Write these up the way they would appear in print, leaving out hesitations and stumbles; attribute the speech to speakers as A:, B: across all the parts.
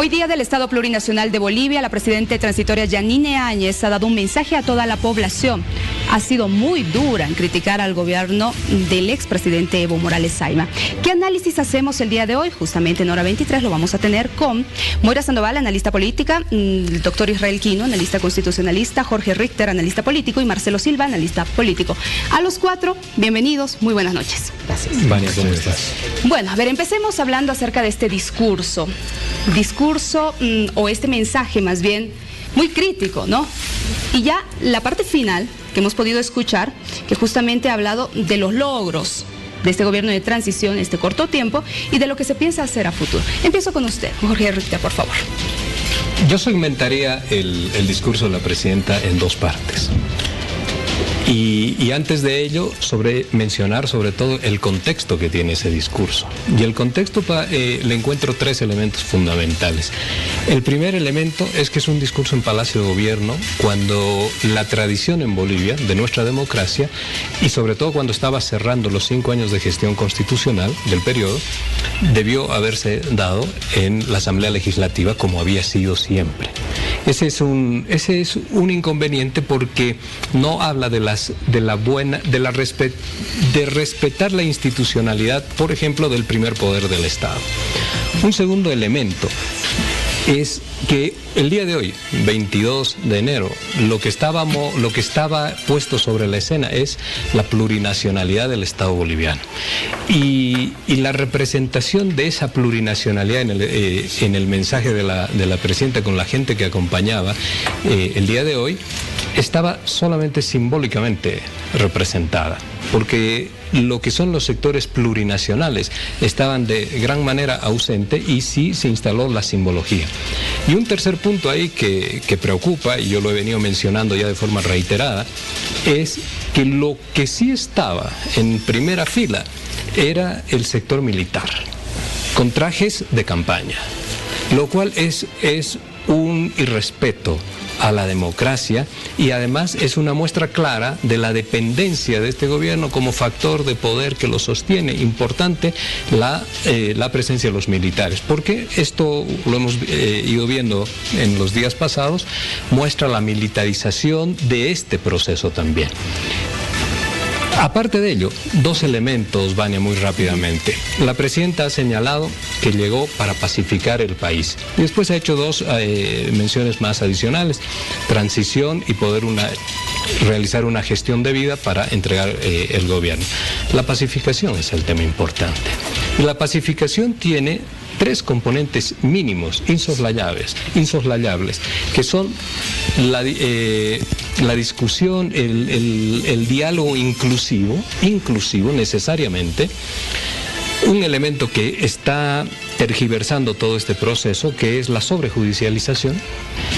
A: Hoy día del Estado Plurinacional de Bolivia, la presidenta transitoria Yanine Áñez ha dado un mensaje a toda la población. Ha sido muy dura en criticar al gobierno del expresidente Evo Morales Saima. ¿Qué análisis hacemos el día de hoy? Justamente en hora 23 lo vamos a tener con Moira Sandoval, analista política, el doctor Israel Quino, analista constitucionalista, Jorge Richter, analista político, y Marcelo Silva, analista político. A los cuatro, bienvenidos, muy buenas noches. Gracias.
B: Vania, ¿cómo estás?
A: Bueno, a ver, empecemos hablando acerca de este discurso o este mensaje más bien muy crítico, ¿no? Y ya la parte final que hemos podido escuchar, que justamente ha hablado de los logros de este gobierno de transición, este corto tiempo, y de lo que se piensa hacer a futuro. Empiezo con usted, Jorge Richter, por favor.
B: Yo segmentaría el discurso de la presidenta en dos partes. Y antes de ello, mencionar sobre todo el contexto que tiene ese discurso. Y el contexto le encuentro tres elementos fundamentales. El primer elemento es que es un discurso en Palacio de Gobierno, cuando la tradición en Bolivia de nuestra democracia, y sobre todo cuando estaba cerrando los 5 años de gestión constitucional del periodo, debió haberse dado en la Asamblea Legislativa como había sido siempre. Ese es un inconveniente porque no habla de respetar la institucionalidad, por ejemplo, del primer poder del Estado. Un segundo elemento es que el día de hoy, 22 de enero, lo que estaba puesto sobre la escena es la plurinacionalidad del Estado boliviano. Y la representación de esa plurinacionalidad en el mensaje de la presidenta con la gente que acompañaba el día de hoy estaba solamente simbólicamente representada, porque lo que son los sectores plurinacionales estaban de gran manera ausentes y sí se instaló la simbología. Y un tercer punto ahí que preocupa, y yo lo he venido mencionando ya de forma reiterada, es que lo que sí estaba en primera fila era el sector militar, con trajes de campaña, lo cual es un irrespeto a la democracia y además es una muestra clara de la dependencia de este gobierno como factor de poder que lo sostiene. Importante la presencia de los militares, porque esto lo hemos ido viendo en los días pasados, muestra la militarización de este proceso también. Aparte de ello, dos elementos, Vania, muy rápidamente. La presidenta ha señalado que llegó para pacificar el país. Y después ha hecho dos menciones más adicionales: transición y poder realizar una gestión debida para entregar el gobierno. La pacificación es el tema importante. Y la pacificación tiene tres componentes mínimos, insoslayables, que son la discusión, el diálogo inclusivo necesariamente, un elemento que está tergiversando todo este proceso, que es la sobrejudicialización,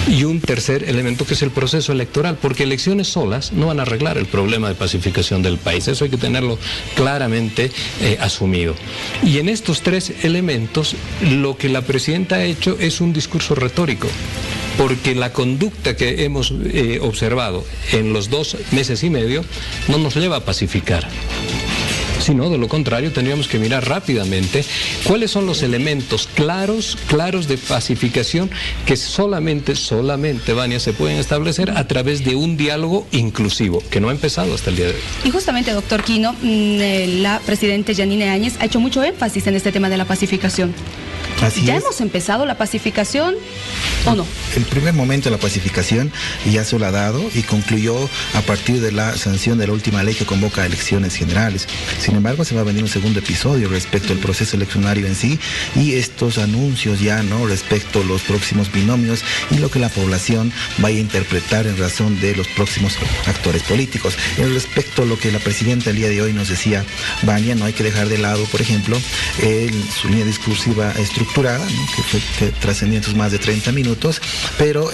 B: y un tercer elemento que es el proceso electoral, porque elecciones solas no van a arreglar el problema de pacificación del país. Eso hay que tenerlo claramente asumido. Y en estos tres elementos, lo que la presidenta ha hecho es un discurso retórico, porque la conducta que hemos observado en los 2 meses y medio no nos lleva a pacificar. Sino, de lo contrario, tendríamos que mirar rápidamente cuáles son los elementos claros de pacificación que solamente, Vania, se pueden establecer a través de un diálogo inclusivo, que no ha empezado hasta el día de hoy.
A: Y justamente, doctor Quino, la presidenta Yanine Áñez ha hecho mucho énfasis en este tema de la pacificación. ¿Ya hemos empezado la pacificación o no?
C: El primer momento de la pacificación ya se lo ha dado y concluyó a partir de la sanción de la última ley que convoca a elecciones generales. Sin embargo, se va a venir un segundo episodio respecto al proceso eleccionario en sí y estos anuncios ya, ¿no?, respecto a los próximos binomios y lo que la población vaya a interpretar en razón de los próximos actores políticos. Respecto a lo que la presidenta el día de hoy nos decía, Vania, no hay que dejar de lado, por ejemplo, su línea discursiva estructurada, ¿no?, que trascendió más de 30 minutos, minutos, pero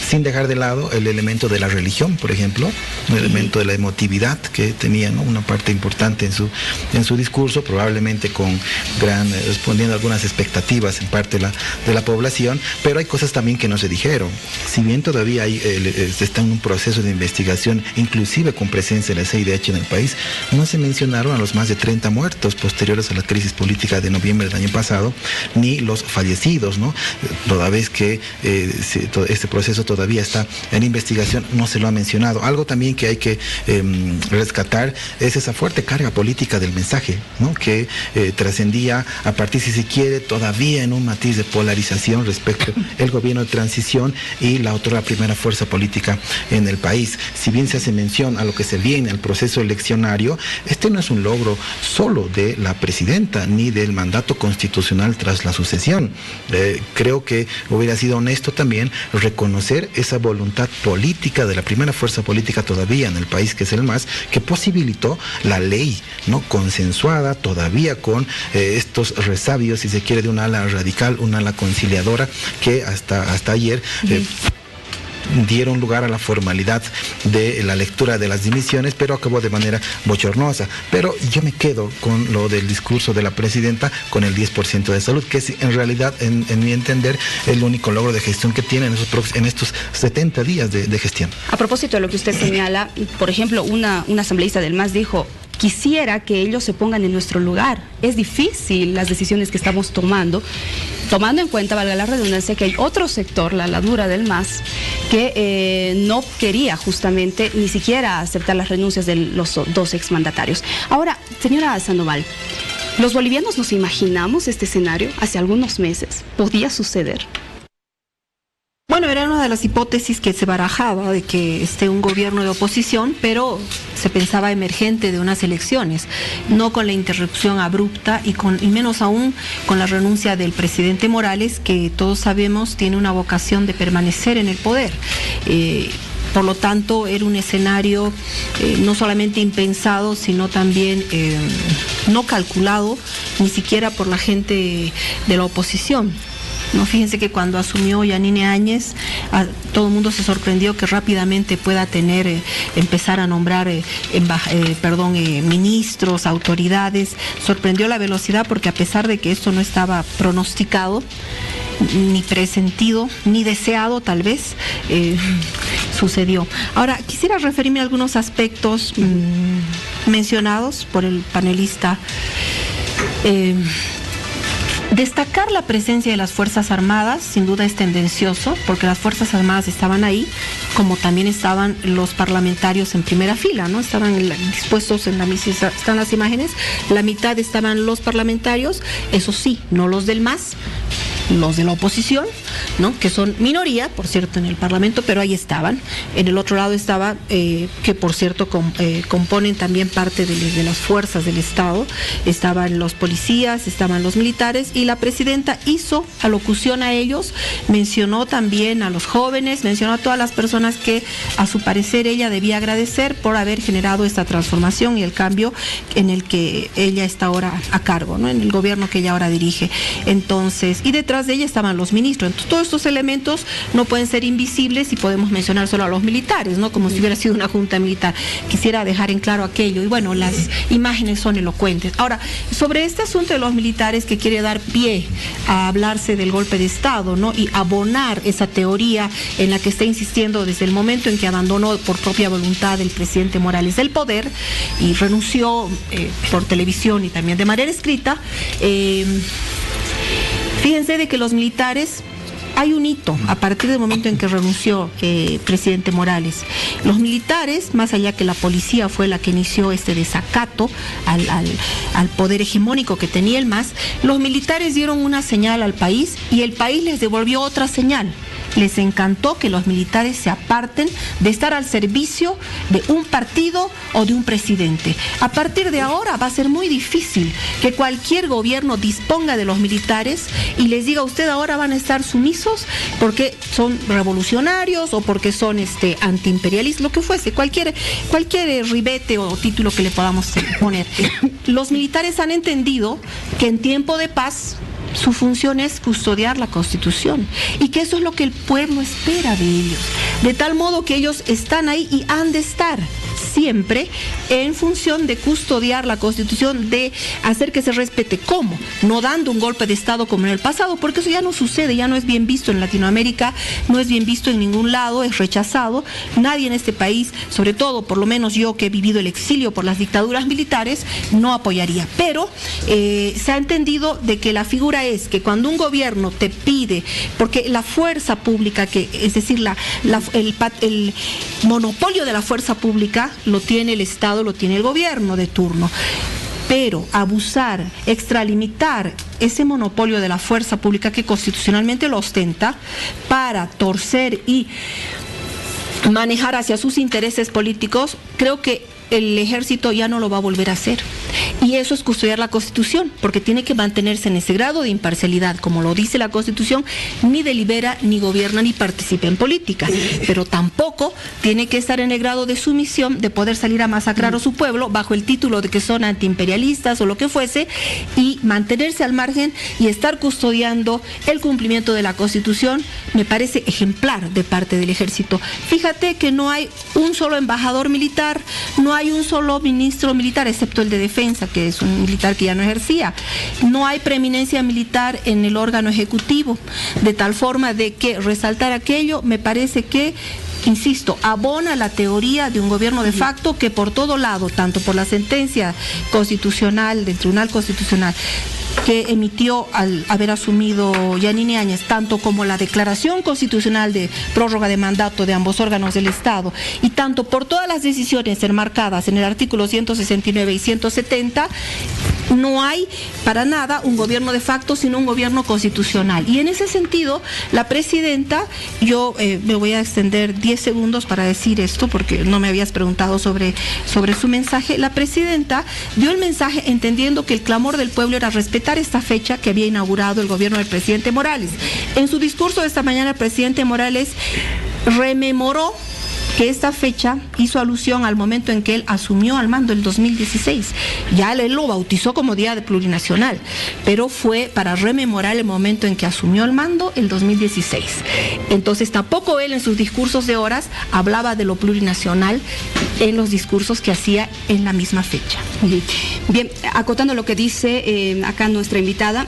C: sin dejar de lado el elemento de la religión, por ejemplo, el elemento de la emotividad que tenía, ¿no?, una parte importante en su discurso, probablemente con respondiendo a algunas expectativas en parte de la población, pero hay cosas también que no se dijeron. Si bien todavía está en un proceso de investigación, inclusive con presencia de la CIDH en el país, no se mencionaron a los más de 30 muertos posteriores a la crisis política de noviembre del año pasado, ni los fallecidos, ¿no? Toda vez que este proceso todavía está en investigación, no se lo ha mencionado. Algo también que hay que rescatar es esa fuerte carga política del mensaje, ¿no?, que trascendía a partir, si se quiere, todavía en un matiz de polarización respecto al gobierno de transición y la otra primera fuerza política en el país. Si bien se hace mención a lo que se viene al proceso eleccionario, este no es un logro solo de la presidenta ni del mandato constitucional tras la sucesión. Creo que hubiera sido honesto también reconocer esa voluntad política de la primera fuerza política todavía en el país, que es el MAS, que posibilitó la ley, ¿no?, consensuada todavía con estos resabios, si se quiere, de un ala radical, un ala conciliadora, que hasta ayer dieron lugar a la formalidad de la lectura de las dimisiones, pero acabó de manera bochornosa. Pero yo me quedo con lo del discurso de la presidenta, con el 10% de salud, que es en realidad, en mi entender, el único logro de gestión que tiene en estos 70 días de gestión.
A: A propósito de lo que usted señala, por ejemplo, una asambleísta del MAS dijo: quisiera que ellos se pongan en nuestro lugar. Es difícil las decisiones que estamos tomando en cuenta, valga la redundancia, que hay otro sector, la dura del MAS, que no quería justamente ni siquiera aceptar las renuncias de los dos exmandatarios. Ahora, señora Sandoval, los bolivianos nos imaginamos este escenario hace algunos meses. ¿Podía suceder?
D: Bueno, era una de las hipótesis que se barajaba, de que esté un gobierno de oposición, pero se pensaba emergente de unas elecciones, no con la interrupción abrupta y menos aún con la renuncia del presidente Morales, que todos sabemos tiene una vocación de permanecer en el poder. Por lo tanto, era un escenario no solamente impensado, sino también no calculado, ni siquiera por la gente de la oposición. No, fíjense que cuando asumió Yanine Áñez, todo el mundo se sorprendió que rápidamente pueda empezar a nombrar ministros, autoridades. Sorprendió la velocidad, porque a pesar de que esto no estaba pronosticado, ni presentido, ni deseado tal vez, sucedió. Ahora, quisiera referirme a algunos aspectos mencionados por el panelista. Destacar la presencia de las Fuerzas Armadas sin duda es tendencioso, porque las Fuerzas Armadas estaban ahí, como también estaban los parlamentarios en primera fila, ¿no? Estaban dispuestos en la misa, están las imágenes, la mitad estaban los parlamentarios, eso sí, no los del MAS, los de la oposición, ¿no?, que son minoría, por cierto, en el Parlamento, pero ahí estaban. En el otro lado estaba, que por cierto componen también parte de las fuerzas del Estado, estaban los policías, estaban los militares, y la presidenta hizo alocución a ellos, mencionó también a los jóvenes, mencionó a todas las personas que a su parecer ella debía agradecer por haber generado esta transformación y el cambio en el que ella está ahora a cargo, ¿no?, en el gobierno que ella ahora dirige. Entonces, y detrás de ella estaban los ministros. Entonces, todos estos elementos no pueden ser invisibles, y podemos mencionar solo a los militares, ¿no?, como si hubiera sido una junta militar. Quisiera dejar en claro aquello, y bueno, las imágenes son elocuentes. Ahora, sobre este asunto de los militares, que quiere dar pie a hablarse del golpe de Estado, ¿no?, y abonar esa teoría en la que está insistiendo desde el momento en que abandonó por propia voluntad el presidente Morales el poder y renunció por televisión y también de manera escrita. Fíjense de que los militares, hay un hito a partir del momento en que renunció presidente Morales. Los militares, más allá que la policía fue la que inició este desacato al poder hegemónico que tenía el MAS, los militares dieron una señal al país y el país les devolvió otra señal. Les encantó que los militares se aparten de estar al servicio de un partido o de un presidente. A partir de ahora va a ser muy difícil que cualquier gobierno disponga de los militares y les diga: usted ahora van a estar sumisos porque son revolucionarios o porque son antiimperialistas, lo que fuese, cualquier ribete o título que le podamos poner. Los militares han entendido que en tiempo de paz Su función es custodiar la Constitución y que eso es lo que el pueblo espera de ellos. De tal modo que ellos están ahí y han de estar siempre en función de custodiar la Constitución, de hacer que se respete. ¿Cómo? No dando un golpe de Estado como en el pasado, porque eso ya no sucede, ya no es bien visto en Latinoamérica, no es bien visto en ningún lado, es rechazado. Nadie en este país, sobre todo, por lo menos yo que he vivido el exilio por las dictaduras militares, no apoyaría. Pero se ha entendido de que la figura es que cuando un gobierno te pide, porque la fuerza pública, es decir, el monopolio de la fuerza pública lo tiene el Estado, lo tiene el gobierno de turno. Pero abusar, extralimitar ese monopolio de la fuerza pública que constitucionalmente lo ostenta para torcer y manejar hacia sus intereses políticos, creo que el ejército ya no lo va a volver a hacer. Y eso es custodiar la Constitución, porque tiene que mantenerse en ese grado de imparcialidad, como lo dice la Constitución, ni delibera, ni gobierna, ni participa en política. Pero tampoco tiene que estar en el grado de sumisión de poder salir a masacrar a su pueblo bajo el título de que son antiimperialistas o lo que fuese, y mantenerse al margen y estar custodiando el cumplimiento de la Constitución, me parece ejemplar de parte del ejército. Fíjate que no hay un solo embajador militar, no hay un solo ministro militar, excepto el de Defensa, que es un militar que ya no ejercía. No hay preeminencia militar en el órgano ejecutivo, de tal forma de que resaltar aquello me parece que, insisto, abona la teoría de un gobierno de facto que por todo lado, tanto por la sentencia constitucional del Tribunal Constitucional que emitió al haber asumido Yanine Áñez, tanto como la declaración constitucional de prórroga de mandato de ambos órganos del Estado, y tanto por todas las decisiones enmarcadas en el artículo 169 y 170, no hay para nada un gobierno de facto, sino un gobierno constitucional. Y en ese sentido, la presidenta, yo me voy a extender 10 segundos para decir esto, porque no me habías preguntado sobre su mensaje. La presidenta dio el mensaje entendiendo que el clamor del pueblo era respetar esta fecha que había inaugurado el gobierno del presidente Morales. En su discurso de esta mañana, el presidente Morales rememoró que esta fecha hizo alusión al momento en que él asumió al mando, el 2016. Ya él lo bautizó como Día de Plurinacional, pero fue para rememorar el momento en que asumió el mando, el 2016. Entonces tampoco él en sus discursos de horas hablaba de lo plurinacional en los discursos que hacía en la misma fecha.
A: Bien, acotando lo que dice acá nuestra invitada,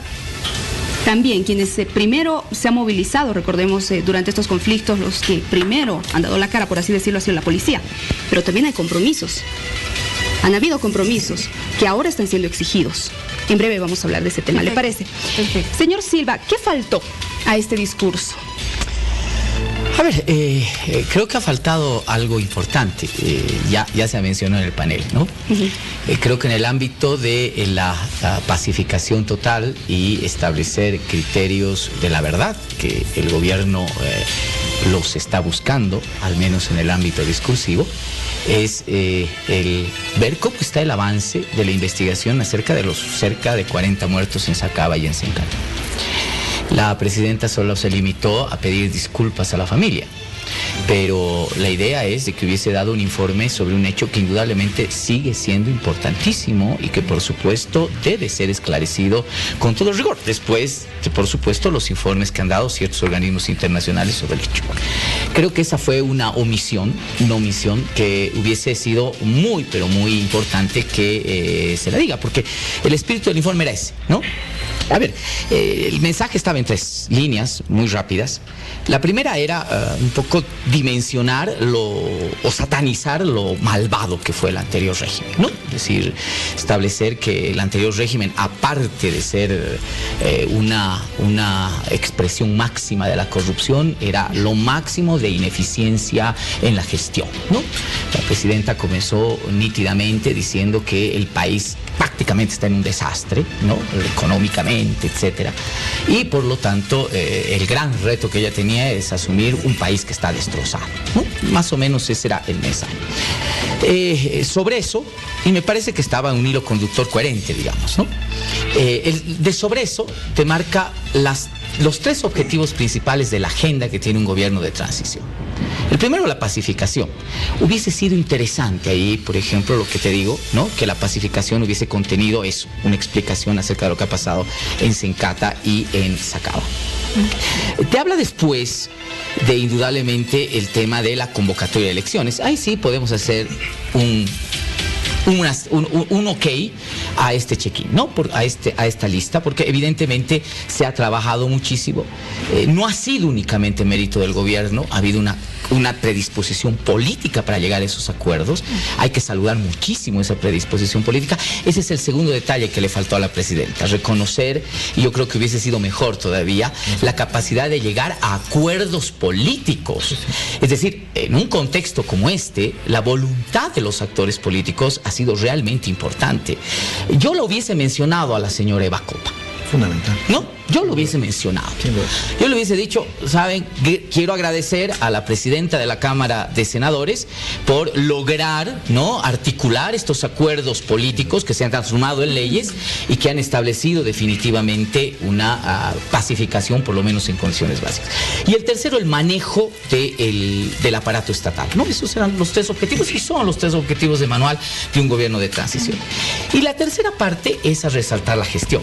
A: también quienes primero se han movilizado, recordemos, durante estos conflictos, los que primero han dado la cara, por así decirlo, ha sido la policía. Pero también hay compromisos. Han habido compromisos que ahora están siendo exigidos. En breve vamos a hablar de ese tema, ¿le parece?
D: Perfecto.
A: Señor Silva, ¿qué faltó a este discurso?
E: A ver, creo que ha faltado algo importante, ya se mencionó en el panel, ¿no? Creo que en el ámbito de la pacificación total y establecer criterios de la verdad, que el gobierno los está buscando, al menos en el ámbito discursivo, es el ver cómo está el avance de la investigación acerca de los cerca de 40 muertos en Sacaba y en Sencala. La presidenta solo se limitó a pedir disculpas a la familia, pero la idea es de que hubiese dado un informe sobre un hecho que indudablemente sigue siendo importantísimo y que por supuesto debe ser esclarecido con todo rigor, después de por supuesto los informes que han dado ciertos organismos internacionales sobre el hecho. Creo que esa fue una omisión que hubiese sido muy pero muy importante que se la diga, porque el espíritu del informe era ese, ¿no? A ver, el mensaje estaba en 3 líneas muy rápidas. La primera era un poco dimensionar o satanizar lo malvado que fue el anterior régimen, ¿no? Es decir, establecer que el anterior régimen, aparte de ser una expresión máxima de la corrupción, era lo máximo de ineficiencia en la gestión, ¿no? La presidenta comenzó nítidamente diciendo que el país prácticamente está en un desastre, ¿no? Económicamente, etcétera. Y por lo tanto, el gran reto que ella tenía es asumir un país que está destrozado, ¿no? Más o menos ese era el mensaje. Sobre eso, y me parece que estaba un hilo conductor coherente, digamos, ¿no? De sobre eso te marca las los tres objetivos principales de la agenda que tiene un gobierno de transición. El primero, la pacificación. Hubiese sido interesante ahí, por ejemplo, lo que te digo, ¿no? Que la pacificación hubiese contenido eso, una explicación acerca de lo que ha pasado en Sencata y en Sacaba. Te habla después de, indudablemente, el tema de la convocatoria de elecciones. Ahí sí podemos hacer un ok a este check-in, ¿no? A esta lista, porque evidentemente se ha trabajado muchísimo. No ha sido únicamente mérito del gobierno, ha habido una predisposición política para llegar a esos acuerdos. Hay que saludar muchísimo esa predisposición política. Ese es el segundo detalle que le faltó a la presidenta, reconocer, y yo creo que hubiese sido mejor todavía, la capacidad de llegar a acuerdos políticos. Es decir, en un contexto como este, la voluntad de los actores políticos ha sido realmente importante. Yo lo hubiese mencionado a la señora Eva Copa.
C: Fundamental.
E: No, yo lo hubiese mencionado. Yo le hubiese dicho, saben, quiero agradecer a la presidenta de la Cámara de Senadores por lograr, ¿no?, articular estos acuerdos políticos que se han transformado en leyes y que han establecido definitivamente una pacificación, por lo menos en condiciones básicas. Y el tercero, el manejo del aparato estatal, ¿no? Esos eran los tres objetivos y son los tres objetivos de manual de un gobierno de transición. Y la tercera parte es a resaltar la gestión.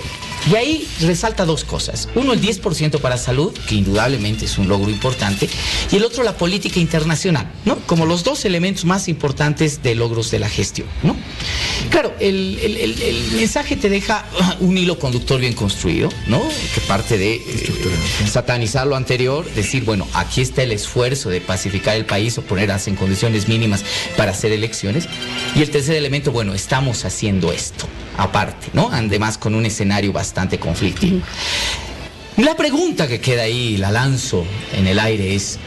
E: Y ahí resalta dos cosas. Uno, el 10% para salud, que indudablemente es un logro importante, y el otro, la política internacional, ¿no? Como los dos elementos más importantes de logros de la gestión, ¿no? Claro, el mensaje te deja un hilo conductor bien construido, ¿no? Que parte de satanizar lo anterior, decir, bueno, aquí está el esfuerzo de pacificar el país o ponerlas en condiciones mínimas para hacer elecciones. Y el tercer elemento, bueno, estamos haciendo esto, aparte, ¿no? Además, con un escenario bastante conflictivo. La pregunta que queda ahí, la lanzo en el aire, es,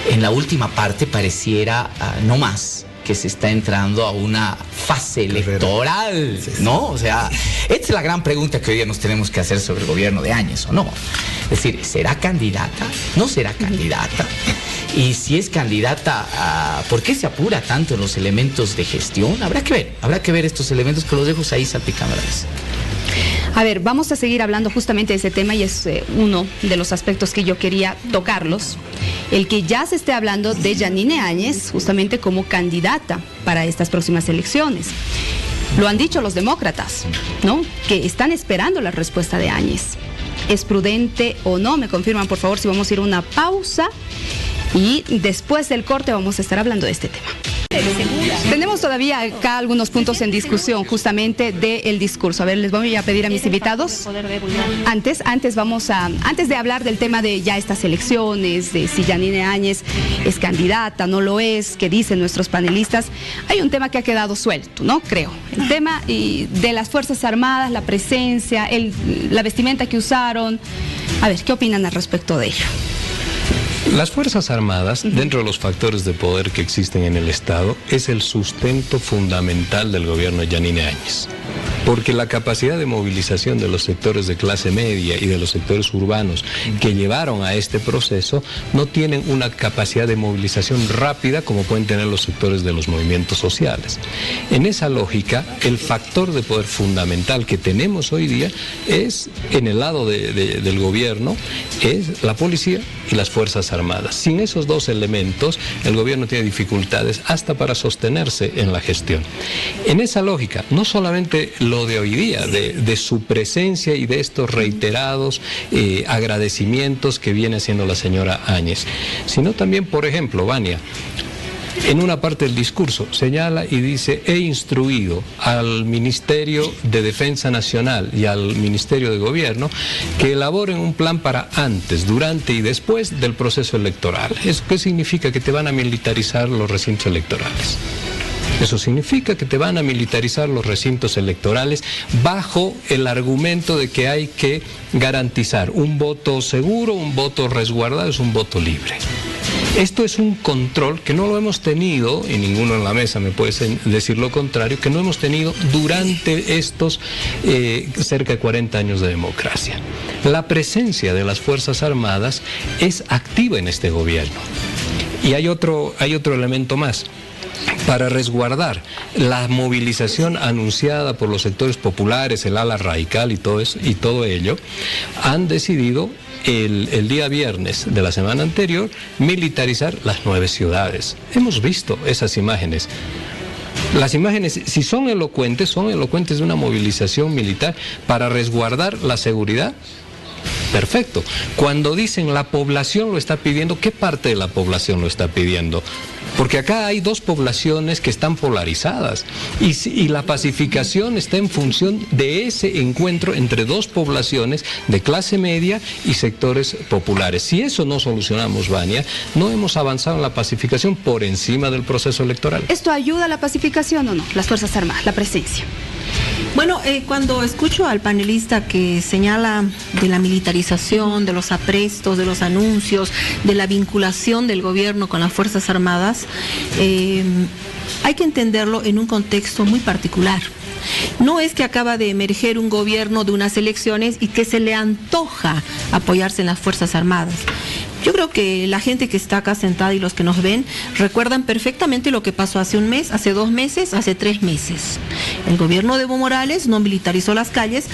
E: en la última parte pareciera no más que se está entrando a una fase electoral, ¿no? O sea, esta es la gran pregunta que hoy día nos tenemos que hacer sobre el gobierno de Áñez, ¿o no? Es decir, ¿será candidata? ¿No será candidata? Y si es candidata, ¿por qué se apura tanto en los elementos de gestión? Habrá que ver estos elementos, que los dejo ahí salpicando a la vez.
A: A ver, vamos a seguir hablando justamente de ese tema y es uno de los aspectos que yo quería tocarlos. El que ya se esté hablando de Yanine Áñez justamente como candidata para estas próximas elecciones. Lo han dicho los demócratas, ¿no? Que están esperando la respuesta de Áñez. ¿Es prudente o no? Me confirman, por favor, si vamos a ir a una pausa y después del corte vamos a estar hablando de este tema. Tenemos todavía acá algunos puntos en discusión justamente del discurso. A ver, les voy a pedir a mis invitados. Antes de hablar del tema de ya estas elecciones, de si Yanine Áñez es candidata, no lo es, que dicen nuestros panelistas, hay un tema que ha quedado suelto, ¿no? Creo. El tema de las Fuerzas Armadas, la presencia, la vestimenta que usaron. A ver, ¿qué opinan al respecto de ello?
B: Las Fuerzas Armadas, dentro de los factores de poder que existen en el Estado, es el sustento fundamental del gobierno de Yanine Áñez. Porque la capacidad de movilización de los sectores de clase media y de los sectores urbanos que llevaron a este proceso no tienen una capacidad de movilización rápida como pueden tener los sectores de los movimientos sociales. En esa lógica, el factor de poder fundamental que tenemos hoy día es, en el lado del gobierno, es la policía y las Fuerzas Armadas. Sin esos dos elementos, el gobierno tiene dificultades hasta para sostenerse en la gestión. En esa lógica, no solamente lo de hoy día, de su presencia y de estos reiterados agradecimientos que viene haciendo la señora Áñez, sino también, por ejemplo, Vania, en una parte del discurso señala y dice: he instruido al Ministerio de Defensa Nacional y al Ministerio de Gobierno que elaboren un plan para antes, durante y después del proceso electoral. ¿Eso qué significa? Que te van a militarizar los recintos electorales. Eso significa que te van a militarizar los recintos electorales bajo el argumento de que hay que garantizar un voto seguro, un voto resguardado, es un voto libre. Esto es un control que no lo hemos tenido, y ninguno en la mesa me puede decir lo contrario, que no hemos tenido durante estos cerca de 40 años de democracia. La presencia de las Fuerzas Armadas es activa en este gobierno. Y hay otro elemento más. para resguardar la movilización anunciada por los sectores populares, el ala radical y todo eso, y todo ello, han decidido el día viernes de la semana anterior militarizar las 9 ciudades. Hemos visto esas imágenes. Las imágenes, si son elocuentes de una movilización militar para resguardar la seguridad. Perfecto. Cuando dicen la población lo está pidiendo, ¿qué parte de la población lo está pidiendo? Porque acá hay 2 poblaciones que están polarizadas y la pacificación está en función de ese encuentro entre 2 poblaciones de clase media y sectores populares. Si eso no solucionamos, Vania, no hemos avanzado en la pacificación por encima del proceso electoral.
A: ¿Esto ayuda a la pacificación o no? Las Fuerzas Armadas, la presencia.
D: Bueno, cuando escucho al panelista que señala de la militarización, de los aprestos, de los anuncios, de la vinculación del gobierno con las Fuerzas Armadas, hay que entenderlo en un contexto muy particular. No es que acaba de emerger un gobierno de unas elecciones y que se le antoja apoyarse en las Fuerzas Armadas. Yo creo que la gente que está acá sentada y los que nos ven recuerdan perfectamente lo que pasó hace un mes, hace 2 meses, hace 3 meses. El gobierno de Evo Morales no militarizó las calles,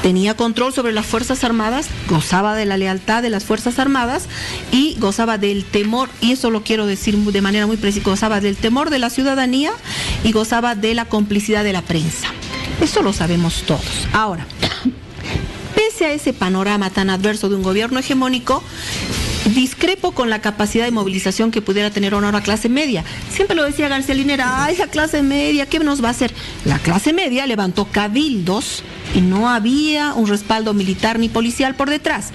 D: tenía control sobre las Fuerzas Armadas, gozaba de la lealtad de las Fuerzas Armadas y gozaba del temor, y eso lo quiero decir de manera muy precisa, gozaba del temor de la ciudadanía y gozaba de la complicidad de la prensa. Eso lo sabemos todos. Ahora, pese a ese panorama tan adverso de un gobierno hegemónico, discrepo con la capacidad de movilización que pudiera tener una clase media. Siempre lo decía García Linera, ¡ay, la clase media, qué nos va a hacer! La clase media levantó cabildos y no había un respaldo militar ni policial por detrás.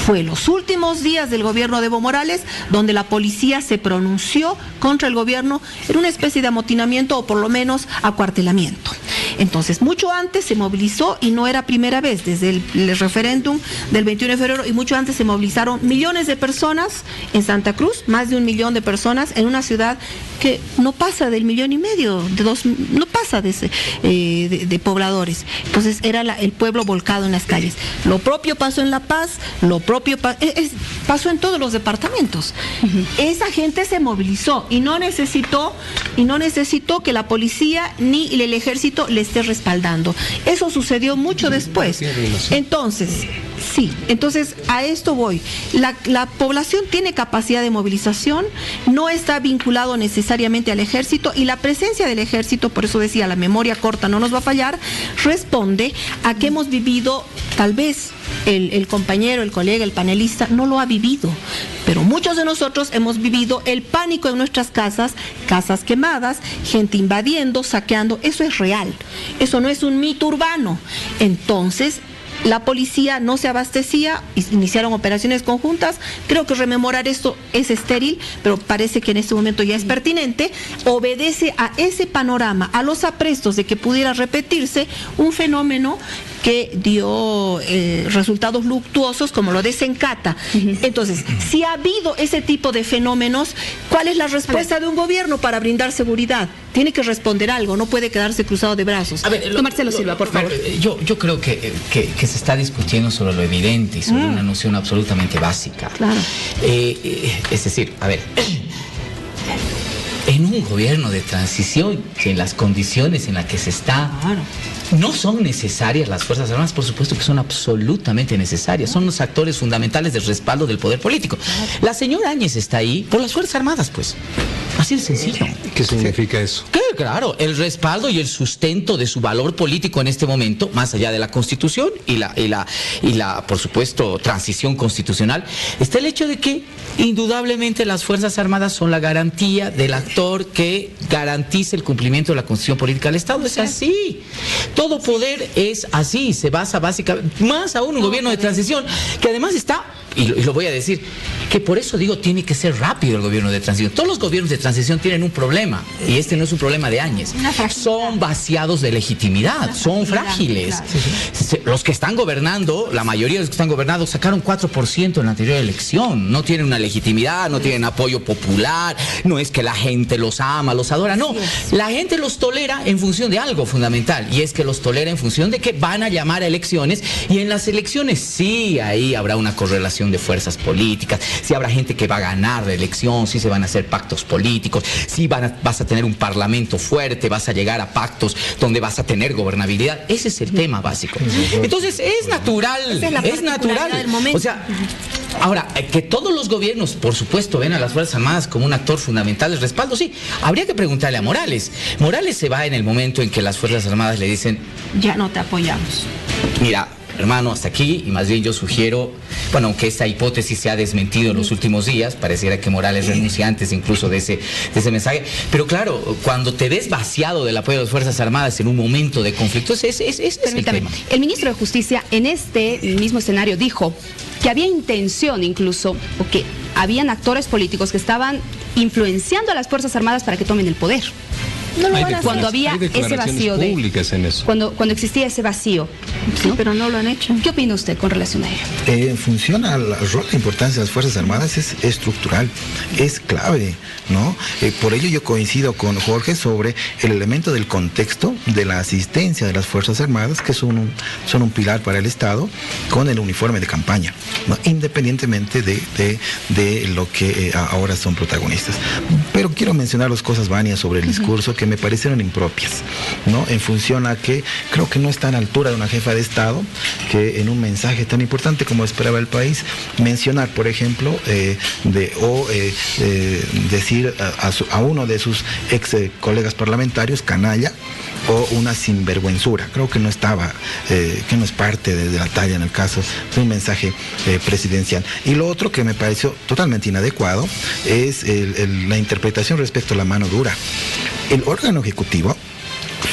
D: Fue los últimos días del gobierno de Evo Morales donde la policía se pronunció contra el gobierno en una especie de amotinamiento o por lo menos acuartelamiento. Entonces, mucho antes se movilizó y no era primera vez, desde el referéndum del 21 de febrero y mucho antes se movilizaron millones de personas en Santa Cruz, más de 1 millón de personas en una ciudad que no pasa del 1,5 millones, no pasa de pobladores. Entonces era el pueblo volcado en las calles. Lo propio pasó en La Paz, lo propio pasó en todos los departamentos. Esa gente se movilizó y no necesitó que la policía ni el ejército le esté respaldando. Eso sucedió mucho después. Entonces a esto voy. La población tiene capacidad de movilización, no está vinculado necesariamente al ejército y la presencia del ejército, por eso decía, la memoria corta no nos va a fallar, responde a que hemos vivido, tal vez el compañero, el colega, el panelista no lo ha vivido, pero muchos de nosotros hemos vivido el pánico en nuestras casas, casas quemadas, gente invadiendo, saqueando. Eso es real, eso no es un mito urbano. Entonces, la policía no se abastecía, iniciaron operaciones conjuntas. Creo que rememorar esto es estéril, pero parece que en este momento ya es pertinente. Obedece a ese panorama, a los aprestos de que pudiera repetirse un fenómeno que dio resultados luctuosos como lo de Sencata. Entonces, si ha habido ese tipo de fenómenos, ¿cuál es la respuesta de un gobierno para brindar seguridad? Tiene que responder algo, no puede quedarse cruzado de brazos.
E: A ver,
A: Marcelo Silva, por favor.
E: Yo creo que se está discutiendo sobre lo evidente y sobre una noción absolutamente básica.
D: Claro.
E: Es decir, a ver, en un gobierno de transición, en las condiciones en las que se está, no son necesarias las Fuerzas Armadas, por supuesto que son absolutamente necesarias, son los actores fundamentales del respaldo del poder político. La señora Áñez está ahí por las Fuerzas Armadas, pues. Así de sencillo.
B: ¿Qué significa eso?
E: Claro, el respaldo y el sustento de su valor político en este momento, más allá de la Constitución y la, por supuesto, transición constitucional, está el hecho de que indudablemente las Fuerzas Armadas son la garantía del actor que garantice el cumplimiento de la Constitución política del Estado. Es así. Todo poder es así, se basa básicamente, más aún un gobierno de transición, que además está, y lo voy a decir, que por eso digo, tiene que ser rápido el gobierno de transición. Todos los gobiernos de transición tienen un problema, y este no es un problema de Áñez. Son vaciados de legitimidad, son frágiles. Los que están gobernando, la mayoría de los que están gobernando, sacaron 4% en la anterior elección. No tienen una legitimidad, no tienen apoyo popular, no es que la gente los ama, los adora, no. La gente los tolera en función de algo fundamental, y es que los tolera en función de que van a llamar a elecciones, y en las elecciones sí, ahí habrá una correlación de fuerzas políticas, si habrá gente que va a ganar la elección, si se van a hacer pactos políticos, si vas a tener un parlamento fuerte, vas a llegar a pactos donde vas a tener gobernabilidad. Ese es el tema básico. Entonces, es natural, es natural. O sea, ahora, que todos los gobiernos, por supuesto, ven a las Fuerzas Armadas como un actor fundamental de respaldo, sí. Habría que preguntarle a Morales. Morales se va en el momento en que las Fuerzas Armadas le dicen:
D: ya no te apoyamos.
E: Mira, hermano, hasta aquí, y más bien yo sugiero, bueno, aunque esta hipótesis se ha desmentido en los últimos días, pareciera que Morales renuncia antes incluso de ese mensaje, pero claro, cuando te ves vaciado del apoyo de las Fuerzas Armadas en un momento de conflicto, es el tema.
A: El ministro de Justicia en este mismo escenario dijo que había intención incluso, o que habían actores políticos que estaban influenciando a las Fuerzas Armadas para que tomen el poder. No lo van a hacer. Cuando había ese vacío
B: en eso.
A: Cuando existía ese vacío,
D: ¿no? Sí, pero no lo han hecho.
A: ¿Qué opina usted con relación a ello?
C: En función al rol de importancia de las Fuerzas Armadas es estructural, es clave, ¿no? Por ello yo coincido con Jorge sobre el elemento del contexto de la asistencia de las Fuerzas Armadas, que son un pilar para el Estado, con el uniforme de campaña, ¿no? Independientemente de lo que ahora son protagonistas. Pero quiero mencionar dos cosas, Vania, sobre el discurso que me parecieron impropias, ¿no? En función a que creo que no está a la altura de una jefa de Estado que en un mensaje tan importante como esperaba el país, mencionar, por ejemplo, decir a uno de sus ex colegas parlamentarios canalla o una sinvergüenzura. Creo que no estaba, que no es parte de la talla en el caso de un mensaje presidencial. Y lo otro que me pareció totalmente inadecuado es la interpretación respecto a la mano dura. El órgano ejecutivo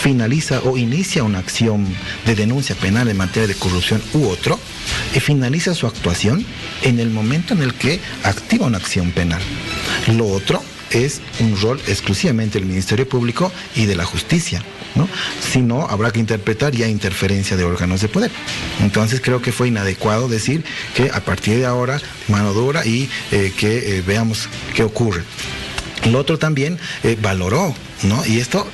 C: finaliza o inicia una acción de denuncia penal en materia de corrupción u otro, y finaliza su actuación en el momento en el que activa una acción penal. Lo otro es un rol exclusivamente del Ministerio Público y de la Justicia, ¿no? Si no, habrá que interpretar ya interferencia de órganos de poder. Entonces creo que fue inadecuado decir que a partir de ahora mano dura y que veamos qué ocurre. Lo otro también valoró, ¿no? Y esto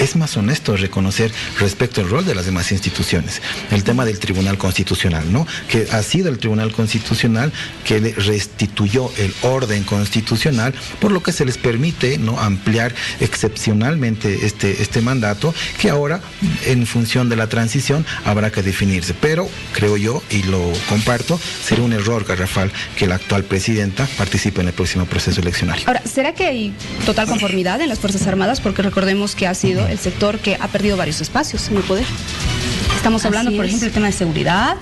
C: es más honesto reconocer respecto al rol de las demás instituciones. El tema del Tribunal Constitucional, ¿no? Que ha sido el Tribunal Constitucional que le restituyó el orden constitucional, por lo que se les permite, ¿no?, ampliar excepcionalmente este mandato, que ahora, en función de la transición, habrá que definirse. Pero creo yo, y lo comparto, sería un error garrafal que la actual presidenta participe en el próximo proceso eleccionario.
A: Ahora, ¿será que hay total conformidad en las Fuerzas Armadas? Porque recordemos que ha sido el sector que ha perdido varios espacios en el poder. Estamos hablando, por ejemplo, del tema de seguridad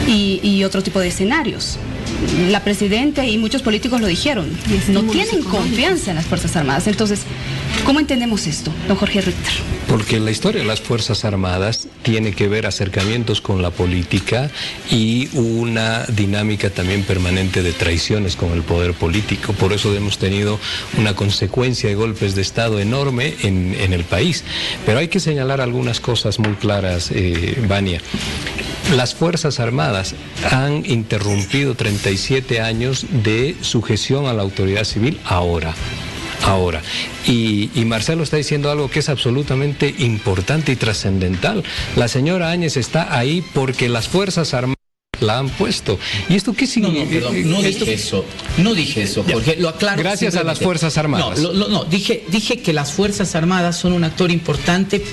A: y otro tipo de escenarios. La presidenta y muchos políticos lo dijeron, no tienen confianza en las Fuerzas Armadas. Entonces, ¿cómo entendemos esto, don Jorge Richter?
B: Porque la historia de las Fuerzas Armadas tiene que ver acercamientos con la política y una dinámica también permanente de traiciones con el poder político. Por eso hemos tenido una consecuencia de golpes de Estado enorme en el país. Pero hay que señalar algunas cosas muy claras, Vania. Las Fuerzas Armadas han interrumpido 37 años de sujeción a la autoridad civil ahora. Y Marcelo está diciendo algo que es absolutamente importante y trascendental. La señora Áñez está ahí porque las Fuerzas Armadas la han puesto. ¿Y esto qué significa?
E: No dije eso, Jorge, lo aclaro.
B: Gracias a las Fuerzas Armadas.
E: Dije que las Fuerzas Armadas son un actor importante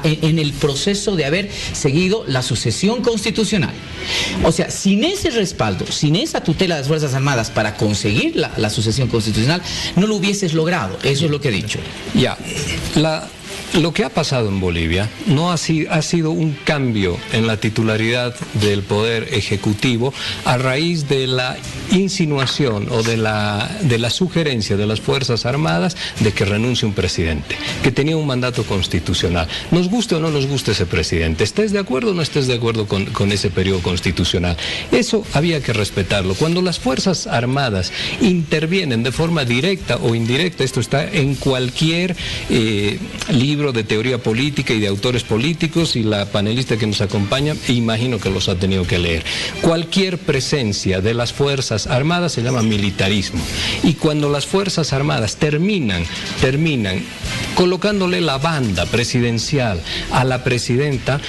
E: en el proceso de haber seguido la sucesión constitucional. O sea, sin ese respaldo, sin esa tutela de las Fuerzas Armadas para conseguir la sucesión constitucional, no lo hubieses logrado. Eso es lo que he dicho.
B: Ya, lo que ha pasado en Bolivia no ha sido un cambio en la titularidad del Poder Ejecutivo a raíz de la insinuación o de la sugerencia de las Fuerzas Armadas de que renuncie un presidente, que tenía un mandato constitucional. Nos guste o no nos guste ese presidente, estés de acuerdo o no estés de acuerdo con ese periodo constitucional. Eso había que respetarlo. Cuando las Fuerzas Armadas intervienen de forma directa o indirecta, esto está en cualquier libro de teoría política y de autores políticos, y la panelista que nos acompaña, imagino que los ha tenido que leer. Cualquier presencia de las Fuerzas Armadas se llama militarismo. Y cuando las Fuerzas Armadas terminan colocándole la banda presidencial a la presidenta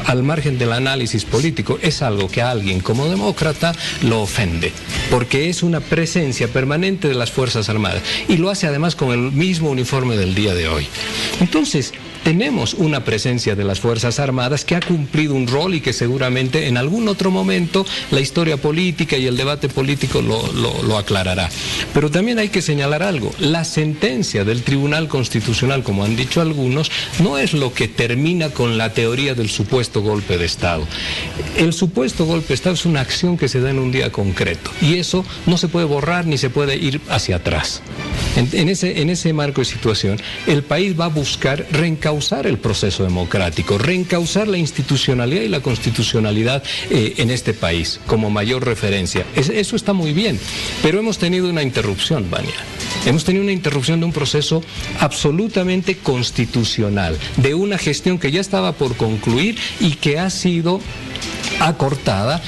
B: al margen del análisis político, es algo que a alguien como demócrata lo ofende, porque es una presencia permanente de las Fuerzas Armadas y lo hace además con el mismo uniforme del día de hoy. Entonces, tenemos una presencia de las Fuerzas Armadas que ha cumplido un rol y que seguramente en algún otro momento la historia política y el debate político lo aclarará. Pero también hay que señalar algo, la sentencia del Tribunal Constitucional, como han dicho algunos, no es lo que termina con la teoría del supuesto golpe de Estado. El supuesto golpe de Estado es una acción que se da en un día concreto y eso no se puede borrar ni se puede ir hacia atrás. En ese marco de situación, el país va a buscar reencauzar el proceso democrático, reencauzar la institucionalidad y la constitucionalidad en este país como mayor referencia. Eso está muy bien, pero hemos tenido una interrupción, Vania. Hemos tenido una interrupción de un proceso absolutamente constitucional, de una gestión que ya estaba por concluir y que ha sido acortada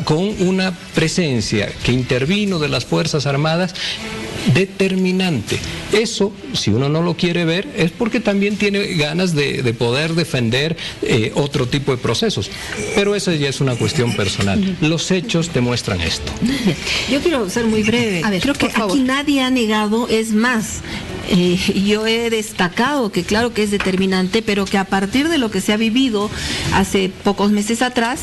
B: con una presencia que intervino de las Fuerzas Armadas determinante. Eso, si uno no lo quiere ver, es porque también tiene ganas de poder defender otro tipo de procesos. Pero esa ya es una cuestión personal. Los hechos demuestran esto.
D: Yo quiero ser muy breve.
A: A ver,
D: creo que aquí nadie ha negado, es más, yo he destacado que claro que es determinante, pero que a partir de lo que se ha vivido hace pocos meses atrás,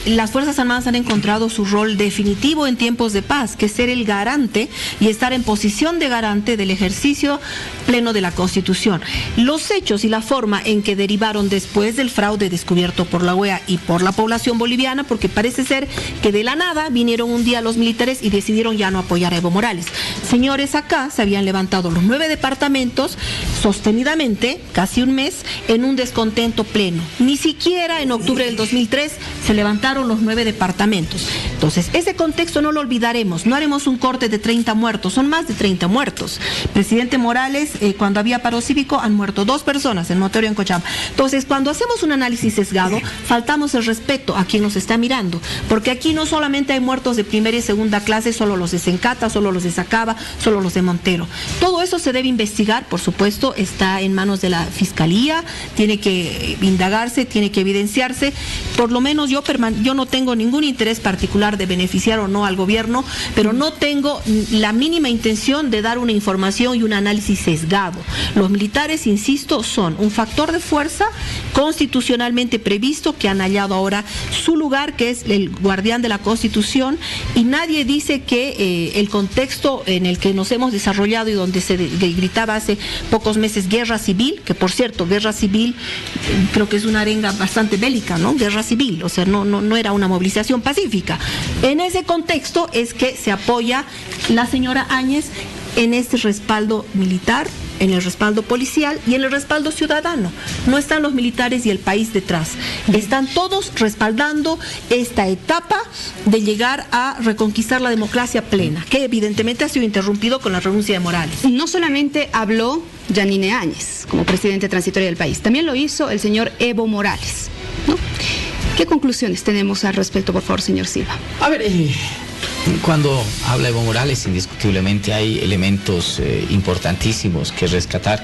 D: las Fuerzas Armadas han encontrado su rol definitivo en tiempos de paz, que es ser el garante y estar en posición de garante del ejercicio pleno de la Constitución. Los hechos y la forma en que derivaron después del fraude descubierto por la OEA y por la población boliviana, porque parece ser que de la nada vinieron un día los militares y decidieron ya no apoyar a Evo Morales. Señores, acá se habían levantado los 9 departamentos sostenidamente, casi un mes, en un descontento pleno. Ni siquiera en octubre del 2003 se levantaron los 9 departamentos. Entonces, ese contexto no lo olvidaremos, no haremos un corte de 30 muertos, son más de 30 muertos. Presidente Morales, cuando había paro cívico, han muerto 2 personas en Motorio y en Cochabamba. Entonces, cuando hacemos un análisis sesgado, faltamos el respeto a quien nos está mirando, porque aquí no solamente hay muertos de primera y segunda clase, solo los de Sencata, solo los de Sacaba, solo los de Montero. Todo eso se debe investigar, por supuesto, está en manos de la Fiscalía, tiene que indagarse, tiene que evidenciarse. Por lo menos yo no tengo ningún interés particular de beneficiar o no al gobierno, pero no tengo la mínima intención de dar una información y un análisis sesgado. Los militares, insisto, son un factor de fuerza constitucionalmente previsto que han hallado ahora su lugar, que es el guardián de la Constitución, y nadie dice que el contexto en el que nos hemos desarrollado y donde se gritaba hace pocos meses guerra civil, que por cierto, guerra civil creo que es una arenga bastante bélica, ¿no? Guerra civil, o sea, no era una movilización pacífica. En ese contexto es que se apoya la señora Áñez en este respaldo militar, en el respaldo policial y en el respaldo ciudadano. No están los militares y el país detrás. Están todos respaldando esta etapa de llegar a reconquistar la democracia plena, que evidentemente ha sido interrumpido con la renuncia de Morales.
A: No solamente habló Yanine Áñez como presidente transitorio del país, también lo hizo el señor Evo Morales, ¿no? ¿Qué conclusiones tenemos al respecto, por favor, señor Silva?
E: A ver, cuando habla Evo Morales, indiscutiblemente hay elementos importantísimos que rescatar,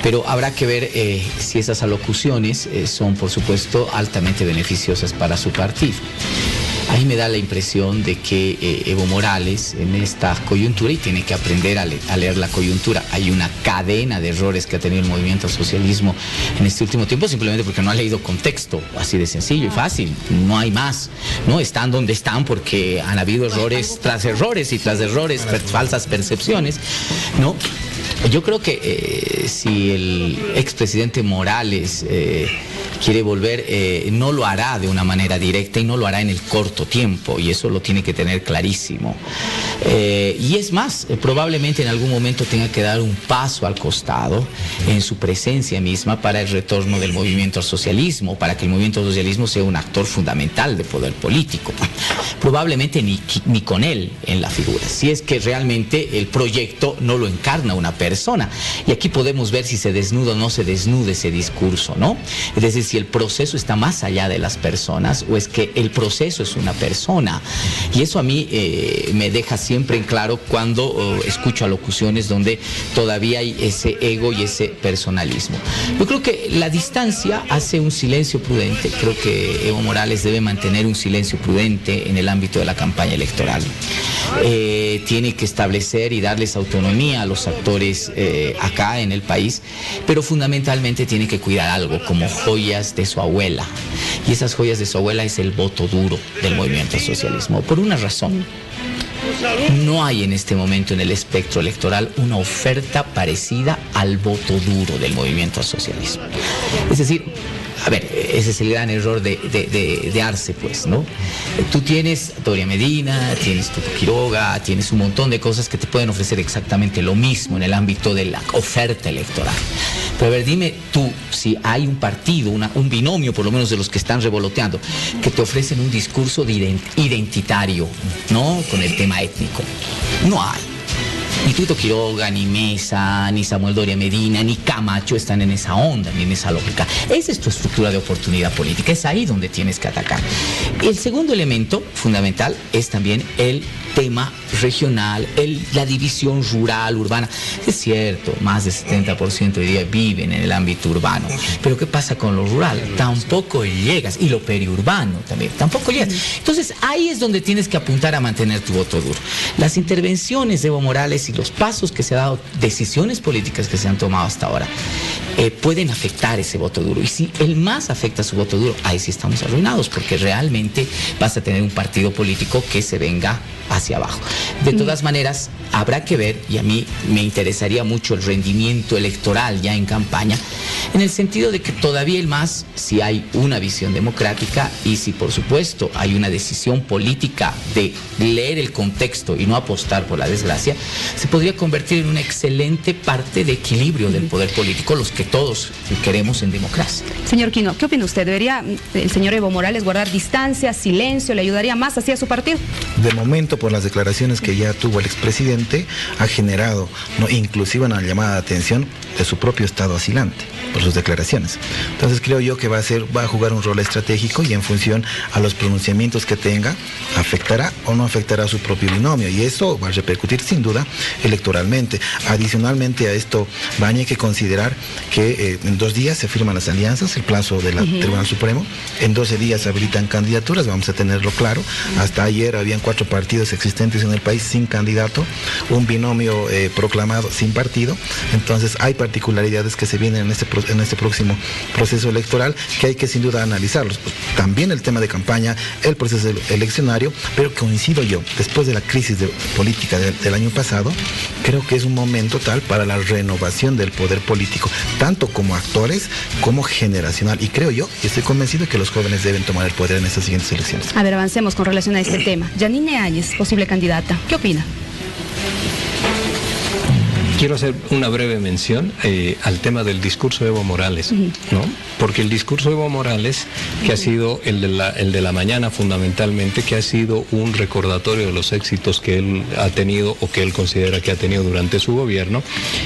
E: pero habrá que ver si esas alocuciones son, por supuesto, altamente beneficiosas para su partido. Ahí me da la impresión de que Evo Morales en esta coyuntura, y tiene que aprender a leer la coyuntura, hay una cadena de errores que ha tenido el movimiento al socialismo en este último tiempo, simplemente porque no ha leído contexto, así de sencillo y fácil, no hay más, ¿no? Están donde están porque han habido errores tras errores y tras errores, falsas percepciones, ¿no? Yo creo que si el expresidente Morales quiere volver, no lo hará de una manera directa y no lo hará en el corto tiempo, y eso lo tiene que tener clarísimo. Y es más, probablemente en algún momento tenga que dar un paso al costado en su presencia misma para el retorno del movimiento al socialismo, para que el movimiento al socialismo sea un actor fundamental de poder político. Probablemente ni con él en la figura, si es que realmente el proyecto no lo encarna una persona persona. Y aquí podemos ver si se desnuda o no se desnuda ese discurso, ¿no? Es decir, si el proceso está más allá de las personas o es que el proceso es una persona. Y eso a mí me deja siempre en claro cuando escucho alocuciones donde todavía hay ese ego y ese personalismo. Yo creo que la distancia hace un silencio prudente. Creo que Evo Morales debe mantener un silencio prudente en el ámbito de la campaña electoral. Tiene que establecer y darles autonomía a los actores acá en el país, pero fundamentalmente tiene que cuidar algo como joyas de su abuela. Y esas joyas de su abuela es el voto duro del movimiento al socialismo. Por una razón. No hay en este momento en el espectro electoral una oferta parecida al voto duro del movimiento al socialismo. Es decir, a ver, ese es el gran error de Arce, pues, ¿no? Tú tienes a Doria Medina, tienes Tuto Quiroga, tienes un montón de cosas que te pueden ofrecer exactamente lo mismo en el ámbito de la oferta electoral. Pero a ver, dime tú, si hay un partido, un binomio por lo menos de los que están revoloteando, que te ofrecen un discurso identitario, ¿no? Con el tema étnico. No hay. Ni Tuto Quiroga, ni Mesa, ni Samuel Doria Medina, ni Camacho están en esa onda, ni en esa lógica. Esa es tu estructura de oportunidad política, es ahí donde tienes que atacar. El segundo elemento fundamental es también el tema regional, la división rural, urbana. Es cierto, más del 70% hoy día viven en el ámbito urbano, pero ¿qué pasa con lo rural? Tampoco llegas, y lo periurbano también, tampoco llegas. Entonces ahí es donde tienes que apuntar a mantener tu voto duro. Las intervenciones de Evo Morales y los pasos que se han dado, decisiones políticas que se han tomado hasta ahora, pueden afectar ese voto duro. Y si el MAS afecta su voto duro, ahí sí estamos arruinados, porque realmente vas a tener un partido político que se venga hacia abajo. De todas maneras, habrá que ver, y a mí me interesaría mucho el rendimiento electoral ya en campaña, en el sentido de que todavía el MAS, si hay una visión democrática y si por supuesto hay una decisión política de leer el contexto y no apostar por la desgracia, se podría convertir en una excelente parte de equilibrio del poder político, los que todos queremos en democracia.
A: Señor Quino, ¿qué opina usted? ¿Debería el señor Evo Morales guardar distancia, silencio, le ayudaría más hacia su partido?
C: De momento, por las declaraciones que ya tuvo el expresidente, ha generado, ¿no?, inclusive una llamada de atención de su propio estado oscilante por sus declaraciones. Entonces creo yo que va a jugar un rol estratégico y en función a los pronunciamientos que tenga, afectará o no afectará a su propio binomio, y eso va a repercutir sin duda electoralmente. Adicionalmente a esto, hay que considerar que en 2 días se firman las alianzas, el plazo del Tribunal Supremo, en 12 días se habilitan candidaturas, vamos a tenerlo claro. Hasta ayer habían 4 partidos existentes en el país sin candidato, un binomio proclamado sin partido. Entonces hay particularidades que se vienen en este próximo proceso electoral que hay que sin duda analizarlos. También el tema de campaña, el proceso eleccionario, pero coincido yo, después de la crisis política del año pasado, creo que es un momento tal para la renovación del poder político, tanto como actores como generacional, y creo yo, y estoy convencido que los jóvenes deben tomar el poder en estas siguientes elecciones.
A: A ver, avancemos con relación a este tema. Yanine Áñez, posible candidata, ¿qué opina?
B: Quiero hacer una breve mención al tema del discurso de Evo Morales, ¿no? Porque el discurso de Evo Morales, que ha sido el de la mañana fundamentalmente, que ha sido un recordatorio de los éxitos que él ha tenido o que él considera que ha tenido durante su gobierno,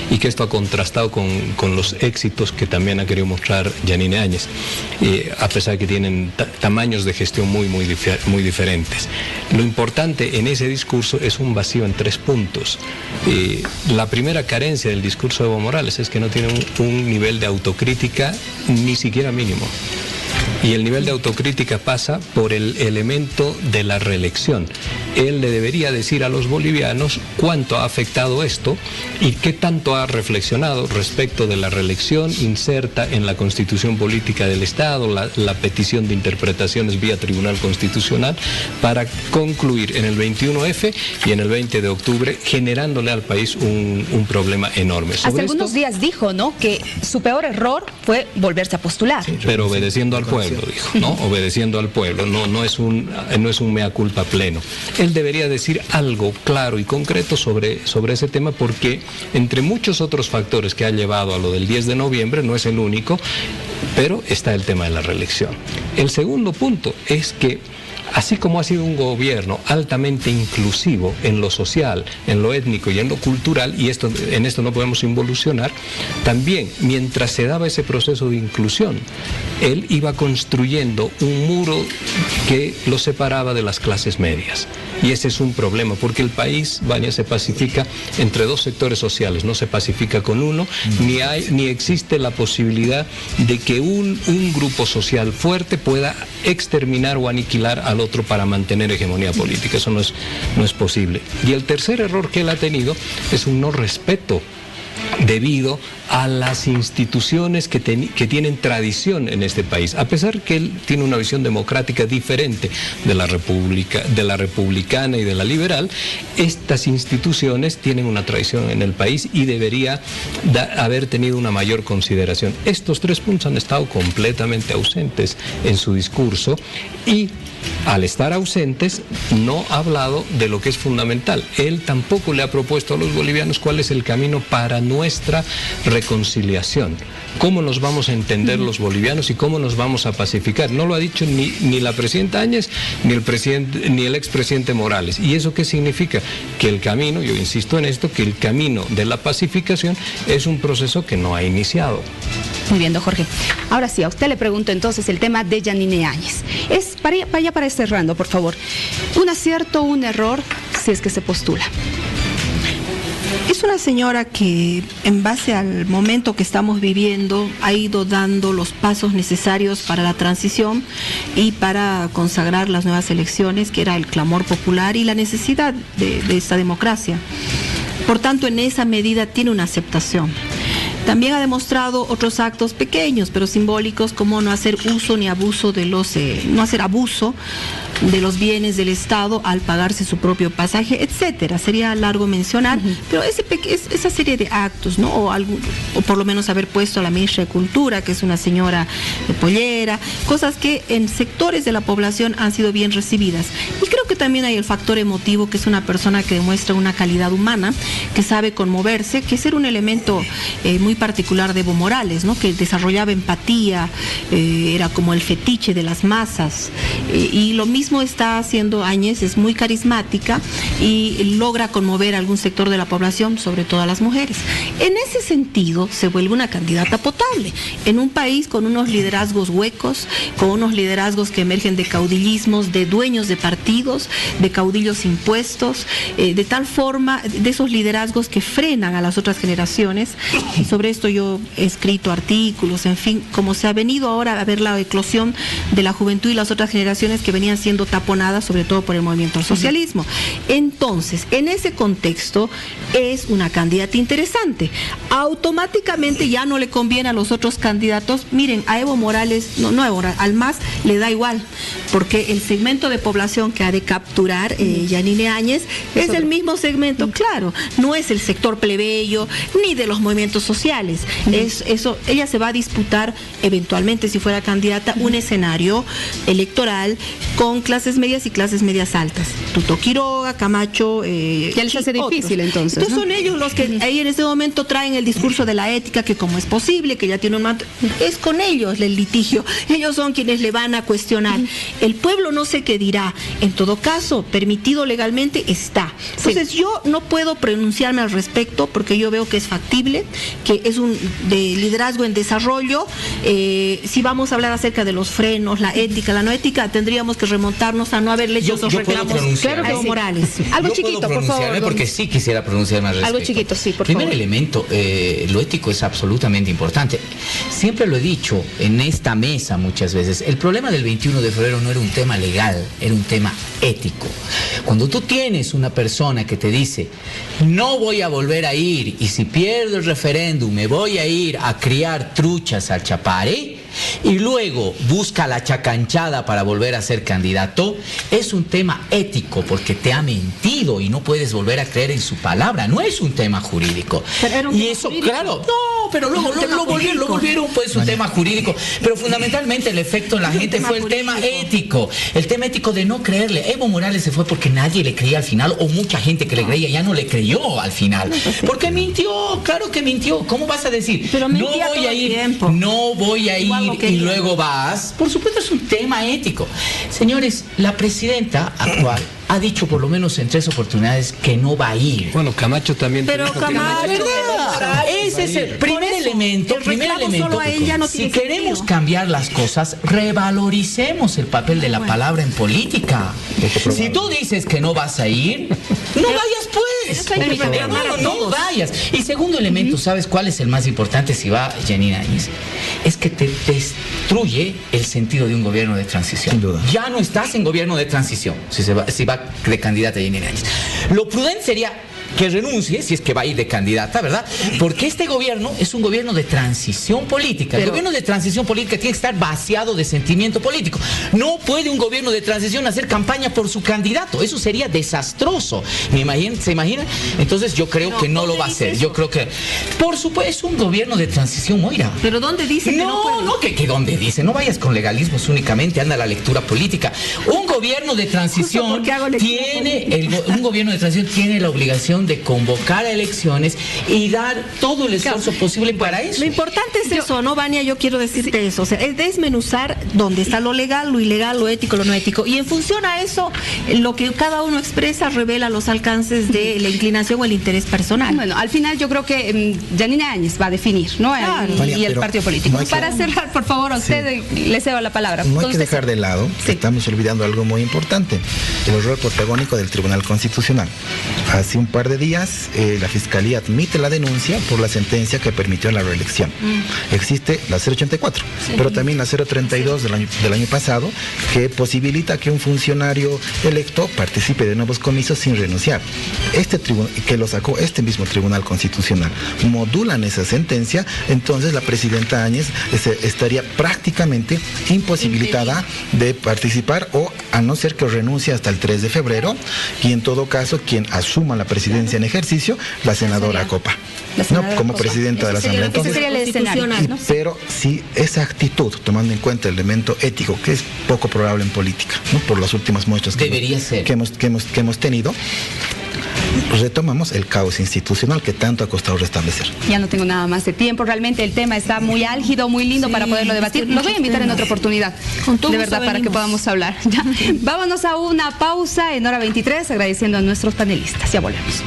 B: y que esto ha contrastado con los éxitos que también ha querido mostrar Yanine Áñez, a pesar de que tienen tamaños de gestión muy diferentes. Lo importante en ese discurso es un vacío en 3 puntos. La primera carencia del discurso de Evo Morales es que no tiene un nivel de autocrítica ni siquiera mínimo. Y el nivel de autocrítica pasa por el elemento de la reelección. Él le debería decir a los bolivianos cuánto ha afectado esto y qué tanto ha reflexionado respecto de la reelección inserta en la Constitución Política del Estado, la petición de interpretaciones vía Tribunal Constitucional, para concluir en el 21F y en el 20 de octubre, generándole al país un problema enorme.
A: Hace algunos días dijo, ¿no?, que su peor error fue volverse a postular.
B: Sí, pero obedeciendo al pueblo, dijo, ¿no? Obedeciendo al pueblo, no es un mea culpa pleno. Él debería decir algo claro y concreto sobre ese tema, porque entre muchos otros factores que ha llevado a lo del 10 de noviembre, no es el único, pero está el tema de la reelección. El segundo punto es que así como ha sido un gobierno altamente inclusivo en lo social, en lo étnico y en lo cultural, y en esto no podemos involucionar, también mientras se daba ese proceso de inclusión, él iba construyendo un muro que lo separaba de las clases medias. Y ese es un problema, porque el país, Vania, se pacifica entre dos sectores sociales, no se pacifica con uno, ni existe la posibilidad de que un grupo social fuerte pueda exterminar o aniquilar al otro para mantener hegemonía política. Eso no es posible. Y el tercer error que él ha tenido es un no respeto debido a las instituciones que tienen tradición en este país, a pesar que él tiene una visión democrática diferente de la republicana y de la liberal. Estas instituciones tienen una tradición en el país y debería haber tenido una mayor consideración. Estos 3 puntos han estado completamente ausentes en su discurso y al estar ausentes no ha hablado de lo que es fundamental. Él tampoco le ha propuesto a los bolivianos cuál es el camino para nuestra reconciliación. ¿Cómo nos vamos a entender los bolivianos y cómo nos vamos a pacificar? No lo ha dicho ni la presidenta Áñez ni el expresidente Morales. ¿Y eso qué significa? Que el camino, yo insisto en esto, que el camino de la pacificación es un proceso que no ha iniciado.
A: Muy bien, don Jorge. Ahora sí, a usted le pregunto entonces el tema de Yanine Áñez. Para ir cerrando, por favor. ¿Un acierto o un error si es que se postula?
D: Es una señora que, en base al momento que estamos viviendo, ha ido dando los pasos necesarios para la transición y para consagrar las nuevas elecciones, que era el clamor popular y la necesidad de esta democracia. Por tanto, en esa medida tiene una aceptación. También ha demostrado otros actos pequeños pero simbólicos, como no hacer uso ni abuso no hacer abuso de los bienes del Estado al pagarse su propio pasaje, etcétera. Sería largo mencionar, pero esa serie de actos, ¿no? O por lo menos haber puesto a la ministra de Cultura, que es una señora de pollera, cosas que en sectores de la población han sido bien recibidas. Y creo que también hay el factor emotivo, que es una persona que demuestra una calidad humana, que sabe conmoverse, que era un elemento muy particular de Evo Morales, ¿no? Que desarrollaba empatía, era como el fetiche de las masas, y lo mismo está haciendo Áñez. Es muy carismática y logra conmover a algún sector de la población, sobre todo a las mujeres. En ese sentido se vuelve una candidata potable en un país con unos liderazgos huecos, con unos liderazgos que emergen de caudillismos, de dueños de partidos, de caudillos impuestos, de tal forma, de esos liderazgos que frenan a las otras generaciones. Sobre esto yo he escrito artículos, en fin, como se ha venido ahora a ver la eclosión de la juventud y las otras generaciones que venían siendo taponadas, sobre todo por el movimiento al socialismo. Entonces, en ese contexto, es una candidata interesante. Automáticamente ya no le conviene a los otros candidatos. Miren, a Evo Morales, al MAS le da igual, porque el segmento de población que ha de capturar Yanine Áñez es el mismo segmento, claro, no es el sector plebeyo ni de los movimientos sociales. Ella se va a disputar eventualmente, si fuera candidata, un escenario electoral con clases medias y clases medias altas. Tuto Quiroga, Camacho,
A: ya les hace difícil entonces, ¿no?
D: Son ellos los que ahí en este momento traen el discurso de la ética, que como es posible, que ya tiene un manto, es con ellos el litigio. Ellos son quienes le van a cuestionar. El pueblo no sé qué dirá. En todo caso, permitido legalmente está. Entonces yo no puedo pronunciarme al respecto, porque yo veo que es factible, que es un de liderazgo en desarrollo. Si vamos a hablar acerca de los frenos, la ética, la no ética, tendríamos que remontarnos a no haberle hecho esos reclamos. Claro que Evo Morales.
A: Algo chiquito, por favor.
E: Porque sí quisiera pronunciarme al respecto.
A: Algo chiquito, sí, por
E: favor. Primer
A: elemento,
E: lo ético es absolutamente importante. Siempre lo he dicho en esta mesa muchas veces, el problema del 21 de febrero no era un tema legal, era un tema ético. Cuando tú tienes una persona que te dice, no voy a volver a ir, y si pierdo el referéndum me voy a ir a criar truchas al Chapare, y luego busca la chacanchada para volver a ser candidato, es un tema ético, porque te ha mentido y no puedes volver a creer en su palabra. No es un tema jurídico.
D: Y eso,
E: claro, no, pero luego lo volvieron pues un tema jurídico. Pero fundamentalmente el efecto en la gente fue el tema ético. El tema ético de no creerle. Evo Morales se fue porque nadie le creía al final, o mucha gente que le creía ya no le creyó al final. Porque mintió, claro que mintió. ¿Cómo vas a decir?
D: Pero
E: no voy a ir, no voy a ir y luego vas. Por supuesto es un tema ético. Señores, la presidenta actual ha dicho por lo menos en 3 oportunidades que no va a ir.
B: Bueno, Camacho también.
D: Pero Camacho,
E: ese es el primer elemento. Si queremos cambiar las cosas, revaloricemos el papel de la palabra en política. Si tú dices que no vas a ir, no vayas pues. No vayas. Y segundo elemento, ¿sabes cuál es el más importante si va Yanina Áñez? Es que te destruye el sentido de un gobierno de transición.
C: Sin duda.
E: Ya no estás en gobierno de transición si va de candidata Yanina Áñez. Lo prudente sería que renuncie, si es que va a ir de candidata, ¿verdad? Porque este gobierno es un gobierno de transición política. El gobierno de transición política tiene que estar vaciado de sentimiento político. No puede un gobierno de transición hacer campaña por su candidato. Eso sería desastroso. ¿Se imagina? Entonces yo creo que no lo va a hacer. Yo creo que, por supuesto, es un gobierno de transición, Moira.
D: ¿Pero dónde dice que no puede?
E: No, que dónde dice. No vayas con legalismos únicamente, anda la lectura política. Un gobierno de transición tiene la obligación de convocar a elecciones y dar todo el esfuerzo posible para eso.
D: Lo importante es eso, ¿no, Vania? Yo quiero decirte eso, o sea, es desmenuzar dónde está lo legal, lo ilegal, lo ético, lo no ético, y en función a eso, lo que cada uno expresa revela los alcances de la inclinación o el interés personal.
A: Bueno, al final yo creo que Yanina Áñez va a definir, ¿no?
D: Claro.
A: Y el partido político.
C: No
A: Para cerrar, por favor, a usted le cedo la palabra.
C: No hay que dejar de lado que estamos olvidando algo muy importante, el rol protagónico del Tribunal Constitucional. Hace un par de días la Fiscalía admite la denuncia por la sentencia que permitió la reelección. Existe la 084, pero también la 032 del año pasado, que posibilita que un funcionario electo participe de nuevos comicios sin renunciar. Que lo sacó este mismo Tribunal Constitucional. Modulan esa sentencia, entonces la presidenta Áñez estaría prácticamente imposibilitada de participar, o a no ser que renuncie hasta el 3 de febrero, y en todo caso quien asuma la presidencia en ejercicio, la senadora Copa, como presidenta de la Asamblea.
A: Entonces, sería el escenario, ¿no?
C: Pero si esa actitud, tomando en cuenta el elemento ético, que es poco probable en política, ¿no? Por las últimas muestras que hemos tenido, retomamos el caos institucional que tanto ha costado restablecer.
A: Ya no tengo nada más de tiempo. Realmente el tema está muy álgido, muy lindo para poderlo debatir. Los voy a invitar en otra oportunidad, de verdad, para que podamos hablar. Ya. Vámonos a una pausa en hora 23, agradeciendo a nuestros panelistas. Ya volvemos.